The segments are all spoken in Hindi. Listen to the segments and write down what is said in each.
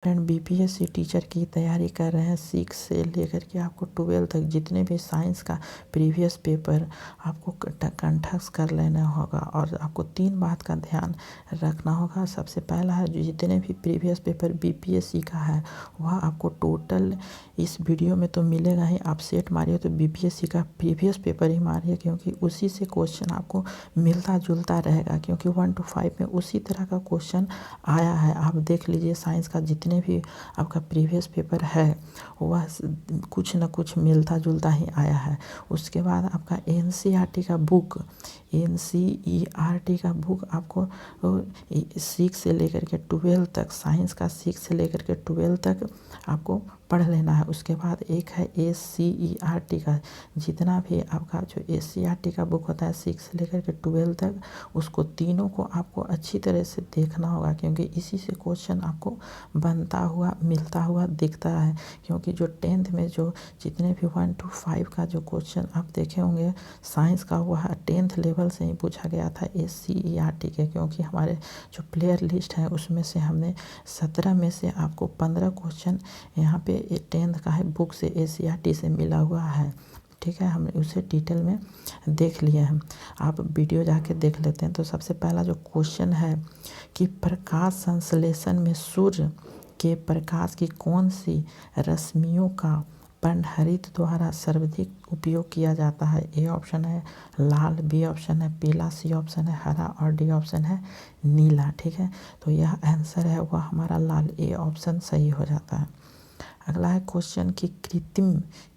फ्रेंड बीपीएससी टीचर की तैयारी कर रहे हैं 6 से लेकर के आपको 12 तक जितने भी साइंस का प्रीवियस पेपर आपको कंठस्थ कर लेना होगा और आपको 3 बात का ध्यान रखना होगा। सबसे पहला है जो जितने भी प्रीवियस पेपर बीपीएससी का है वह आपको टोटल इस वीडियो में तो मिलेगा ही। आप सेट मारिए तो बीपीएससी का प्रीवियस पेपर ही मारिए, क्योंकि उसी से क्वेश्चन आपको मिलता जुलता रहेगा, क्योंकि 1 to 5 में उसी तरह का क्वेश्चन आया है। आप देख लीजिए साइंस का जितने भी आपका प्रीवियस पेपर है वह कुछ न कुछ मिलता जुलता ही आया है। उसके बाद आपका एनसीईआरटी का बुक आपको 6 से लेकर के 12 तक, साइंस का 6 से लेकर के 12 तक आपको पढ़ लेना है। उसके बाद एक है एससीईआरटी का, जितना भी आपका जो एससीईआरटी का बुक होता है 6 से लेकर के 12 तक, उसको तीनों को आपको अच्छी तरह से देखना होगा, क्योंकि इसी से क्वेश्चन आपको बनता हुआ मिलता हुआ दिखता है। क्योंकि जो 10th में जो जितने भी 1 to 5 का जो क्वेश्चन आप देखे होंगे साइंस का, वह 10th लेवल से ही पूछा गया था एससीईआरटी के, क्योंकि हमारे जो प्लेयर लिस्ट है उसमें से हमने 17 में से आपको 15 क्वेश्चन यहाँ पे 10th का है बुक से एससीईआरटी से मिला हुआ है। ठीक है, हमने उसे डिटेल में देख लिए हैं, आप वीडियो जाके देख लेते हैं। तो सबसे पहला जो क्वेश्चन है कि प्रकाश संश्लेषण में सूर्य के प्रकाश की कौन सी रश्मियों का पर्णहरित द्वारा सर्वाधिक उपयोग किया जाता है। ए ऑप्शन है लाल, बी ऑप्शन है पीला, सी ऑप्शन है हरा और डी ऑप्शन है नीला। ठीक है, तो यह आंसर है वह हमारा लाल, ए ऑप्शन सही हो जाता है। अगला है क्वेश्चन कि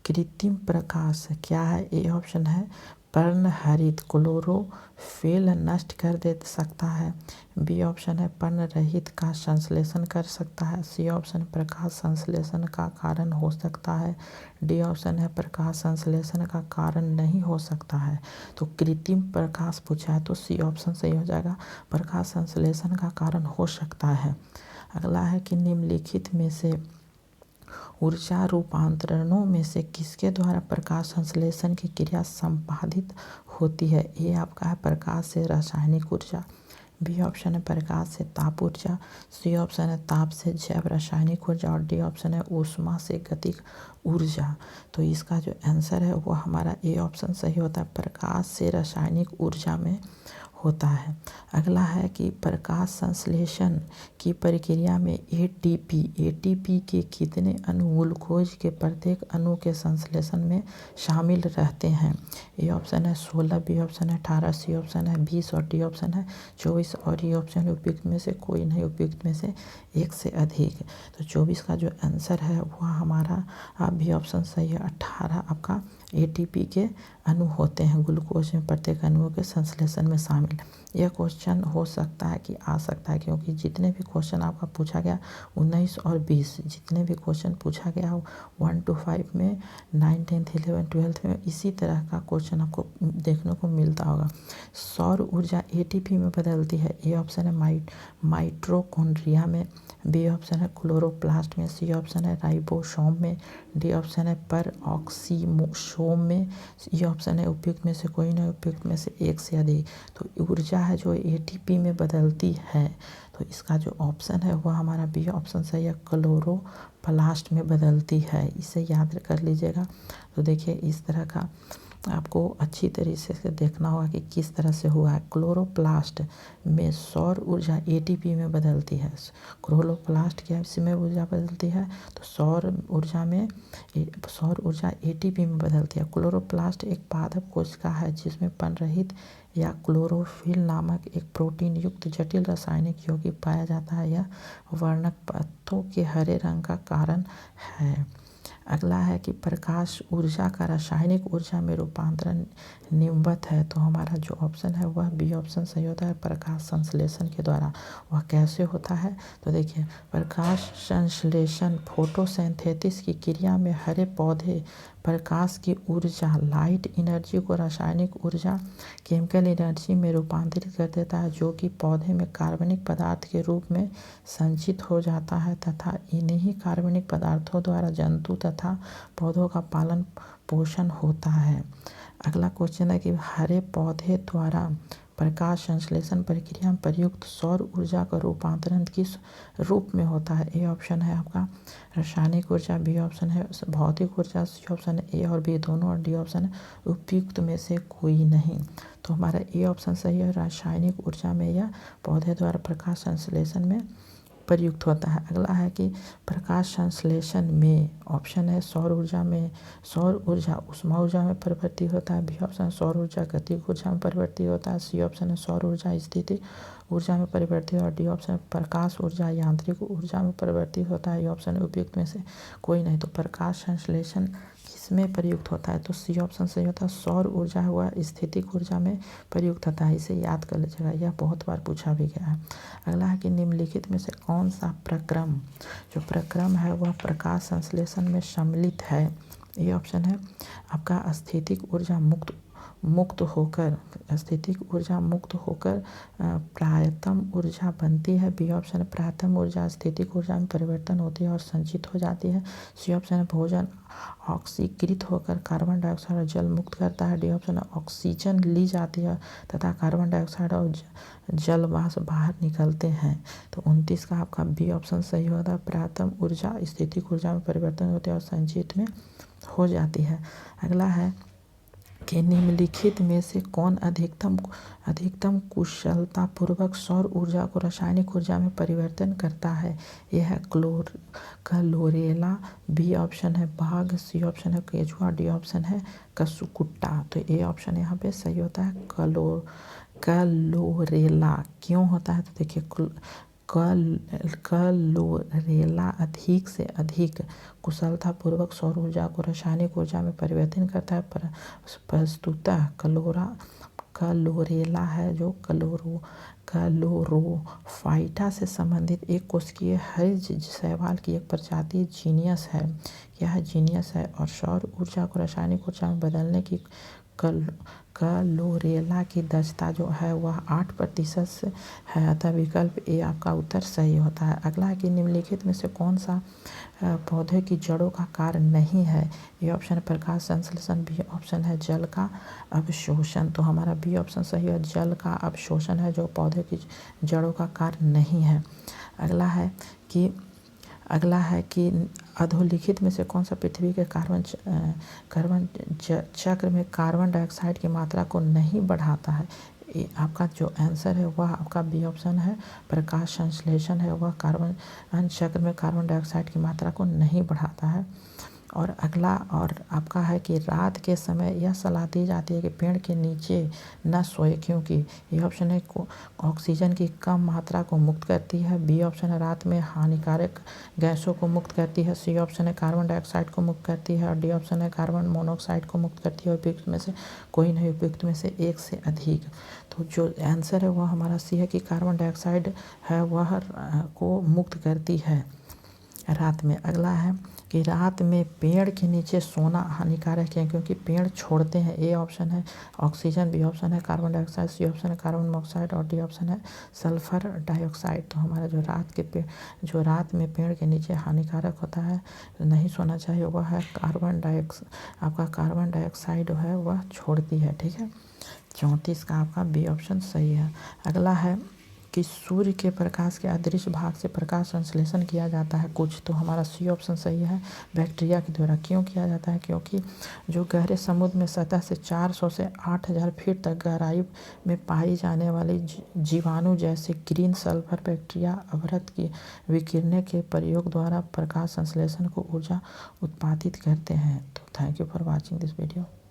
कृत्रिम प्रकाश क्या है। ए ऑप्शन है पर्णहरित, क्लोरोफिल नष्ट कर दे सकता है। बी ऑप्शन है पर्णरहित का संश्लेषण कर सकता है। सी ऑप्शन प्रकाश संश्लेषण का कारण हो सकता है। डी ऑप्शन है प्रकाश संश्लेषण का कारण नहीं हो सकता है। तो कृत्रिम प्रकाश पूछा है तो सी ऑप्शन सही हो जाएगा, प्रकाश संश्लेषण का कारण हो सकता है। अगला है कि निम्नलिखित में से ऊर्जा रूपांतरणों में से किसके द्वारा प्रकाश संश्लेषण की क्रिया संपादित होती है। ए आपका है प्रकाश से रासायनिक ऊर्जा, बी ऑप्शन है प्रकाश से ताप ऊर्जा, सी ऑप्शन है ताप से जैव रासायनिक ऊर्जा और डी ऑप्शन है ऊष्मा से गतिक ऊर्जा। तो इसका जो आंसर है वो हमारा ए ऑप्शन सही होता है, प्रकाश से रासायनिक ऊर्जा में होता है। अगला है कि प्रकाश संश्लेषण की प्रक्रिया में एटीपी के कितने अणु ग्लूकोज के प्रत्येक अणु के संश्लेषण में शामिल रहते हैं। ए ऑप्शन है 16, बी ऑप्शन है 18, सी ऑप्शन है 20 और डी ऑप्शन है 24 और ये ऑप्शन उपयुक्त में से कोई नहीं, उपयुक्त में से एक से अधिक। तो 24 का जो आंसर है वह हमारा बी ऑप्शन सही है, 18 आपका एटीपी के अणु होते हैं ग्लूकोज में प्रत्येक अणुओं के संश्लेषण में शामिल। यह क्वेश्चन हो सकता है कि आ सकता है, क्योंकि जितने भी क्वेश्चन आपका पूछा गया 19 और 20 जितने भी क्वेश्चन पूछा गया हो 1 to 5 में 9, 10th, 11, 12th में इसी तरह का क्वेश्चन आपको देखने को मिलता होगा। सौर ऊर्जा एटीपी में बदलती है। ए ऑप्शन है माइटोकॉन्ड्रिया में, बी ऑप्शन है क्लोरोप्लास्ट में, सी ऑप्शन है राइबोसोम में, डी ऑप्शन है परऑक्सीसोम में, ये ऑप्शन है उपयुक्त में से कोई नहीं, उपयुक्त में से एक से अधिक। तो ऊर्जा है जो एटीपी में बदलती है, तो इसका जो ऑप्शन है वह हमारा बी ऑप्शन सही है, क्लोरोप्लास्ट में बदलती है। इसे याद कर लीजिएगा। तो देखिए इस तरह का आपको अच्छी तरीके से देखना होगा कि किस तरह से हुआ है। क्लोरोप्लास्ट में सौर ऊर्जा एटीपी में बदलती है। क्लोरोप्लास्ट क्या इसमें ऊर्जा बदलती है, तो सौर ऊर्जा एटीपी में बदलती है। क्लोरोप्लास्ट एक पादप कोशिका है जिसमें पर्णरहित या क्लोरोफिल नामक एक प्रोटीन युक्त जटिल रासायनिक यौगिक पाया जाता है। यह वर्णक पत्तों के हरे रंग का कारण है। अगला है कि प्रकाश ऊर्जा का रासायनिक ऊर्जा में रूपांतरण निम्नवत है। तो हमारा जो ऑप्शन है वह बी ऑप्शन सही होता है, प्रकाश संश्लेषण के द्वारा। वह कैसे होता है, तो देखिए प्रकाश संश्लेषण फोटोसिंथेसिस की क्रिया में हरे पौधे प्रकाश की ऊर्जा लाइट एनर्जी को रासायनिक ऊर्जा केमिकल एनर्जी में रूपांतरित कर देता है, जो कि पौधे में कार्बनिक पदार्थ के रूप में संचित हो जाता है तथा इन्हीं कार्बनिक पदार्थों द्वारा जंतु तथा पौधों का पालन पोषण होता है। अगला क्वेश्चन है कि हरे पौधे द्वारा प्रकाश संश्लेषण प्रक्रिया में प्रयुक्त सौर ऊर्जा का रूपांतरण किस रूप में होता है? ए ऑप्शन है आपका रासायनिक ऊर्जा, बी ऑप्शन है भौतिक ऊर्जा, सी ऑप्शन है ए और बी दोनों और डी ऑप्शन है उपयुक्त में से कोई नहीं। तो हमारा ए ऑप्शन सही है, रासायनिक ऊर्जा में या पौधे द्वारा प्रकाश संश्लेषण में प्रयुक्त होता है। अगला है कि प्रकाश संश्लेषण में ऑप्शन है सौर ऊर्जा में, सौर ऊर्जा उष्मा ऊर्जा में परिवर्तित होता है, बी ऑप्शन सौर ऊर्जा गतिज ऊर्जा में परिवर्तित होता है, सी ऑप्शन है सौर ऊर्जा स्थितिज ऊर्जा में परिवर्तित और डी ऑप्शन प्रकाश ऊर्जा यांत्रिक ऊर्जा में परिवर्तित होता है। ये ऑप्शन उपयुक्त में से कोई नहीं। तो प्रकाश संश्लेषण किसमें प्रयुक्त होता है? तो सी ऑप्शन सही होता है, सौर ऊर्जा हुआ स्थितिक ऊर्जा में प्रयुक्त होता है। इसे याद कर लीजिएगा, यह बहुत बार पूछा भी गया है। अगला है कि निम्नलिखित में से कौन सा प्रक्रम जो प्रक्रम है वह प्रकाश संश्लेषण में सम्मिलित है? ये ऑप्शन है आपका स्थितिक ऊर्जा मुक्त होकर स्थितिक ऊर्जा मुक्त होकर प्रायतम ऊर्जा बनती है, बी ऑप्शन प्रायतम ऊर्जा स्थितिक ऊर्जा में परिवर्तन होती है और संचित हो जाती है, सी ऑप्शन है भोजन ऑक्सीकृत होकर कार्बन डाइऑक्साइड और जल मुक्त करता है, डी ऑप्शन ऑक्सीजन ली जाती है तथा कार्बन डाइऑक्साइड और जल वाष्प बाहर निकलते हैं। तो 29 का आपका बी ऑप्शन सही होता है, प्रायतम ऊर्जा स्थितिक ऊर्जा में परिवर्तन होती है और संचित में हो जाती है। अगला है कि निम्नलिखित में से कौन अधिकतम कुशलतापूर्वक सौर ऊर्जा को रासायनिक ऊर्जा में परिवर्तन करता है? यह है क्लोरेला, बी ऑप्शन है बाघ, सी ऑप्शन है केचुआ, डी ऑप्शन है कसुकुट्टा। तो ए ऑप्शन यहाँ पे सही होता है क्लोरेला। क्यों होता है? तो देखिए क्लोरेला अधिक से अधिक कुशलतापूर्वक सौर ऊर्जा को रासायनिक ऊर्जा में परिवर्तन करता है। प्रस्तुतः क्लोरेला है जो क्लोरोफाइटा से संबंधित एक कोशिकीय हरित शैवाल की एक प्रजाति जीनियस है। यह जीनियस है और सौर ऊर्जा को रासायनिक ऊर्जा में बदलने की क्लोरेला की दक्षता जो है वह 8% से है, अतः विकल्प ए आपका उत्तर सही होता है। अगला है कि निम्नलिखित में से कौन सा पौधे की जड़ों का कार्य नहीं है? ए ऑप्शन है प्रकाश संश्लेषण, बी ऑप्शन है जल का अवशोषण। तो हमारा बी ऑप्शन सही है, जल का अवशोषण है जो पौधे की जड़ों का कार्य नहीं है। अगला है कि अधोलिखित में से कौन सा पृथ्वी के कार्बन चक्र में कार्बन डाइऑक्साइड की मात्रा को नहीं बढ़ाता है? आपका जो आंसर है वह आपका बी ऑप्शन है प्रकाश संश्लेषण है, वह कार्बन चक्र में कार्बन डाइऑक्साइड की मात्रा को नहीं बढ़ाता है। और अगला और आपका है कि रात के समय यह सलाह दी जाती है कि पेड़ के नीचे न सोए, क्योंकि ये ऑप्शन है ऑक्सीजन की कम मात्रा को मुक्त करती है, बी ऑप्शन है रात में हानिकारक गैसों को मुक्त करती है, सी ऑप्शन है कार्बन डाइऑक्साइड को मुक्त करती है और डी ऑप्शन है कार्बन मोनोऑक्साइड को मुक्त करती है। उपयुक्त में से कोई नहीं, उपयुक्त में से एक से अधिक। तो जो आंसर है वह हमारा सी है कि कार्बन डाइऑक्साइड है वह को मुक्त करती है रात में। अगला है कि रात में पेड़ के नीचे सोना हानिकारक है क्योंकि पेड़ छोड़ते हैं। ए ऑप्शन है ऑक्सीजन, बी ऑप्शन है कार्बन डाइऑक्साइड, सी ऑप्शन है कार्बन मोनोऑक्साइड और डी ऑप्शन है सल्फर डाइऑक्साइड। तो हमारा जो रात में पेड़ के नीचे हानिकारक होता है, नहीं सोना चाहिए, वह है कार्बन डाइऑक्साइड है वह छोड़ती है। ठीक है, 34 का आपका बी ऑप्शन सही है। अगला है कि सूर्य के प्रकाश के अदृश्य भाग से प्रकाश संश्लेषण किया जाता है कुछ। तो हमारा सी ऑप्शन सही है बैक्टीरिया के द्वारा। क्यों किया जाता है? क्योंकि जो गहरे समुद्र में सतह से 400 से 8000 फीट तक गहराई में पाई जाने वाली जीवाणु जैसे ग्रीन सल्फर बैक्टीरिया अवरक्त की विकिरण के प्रयोग द्वारा प्रकाश संश्लेषण को ऊर्जा उत्पादित करते हैं। तो thank you for watching this video.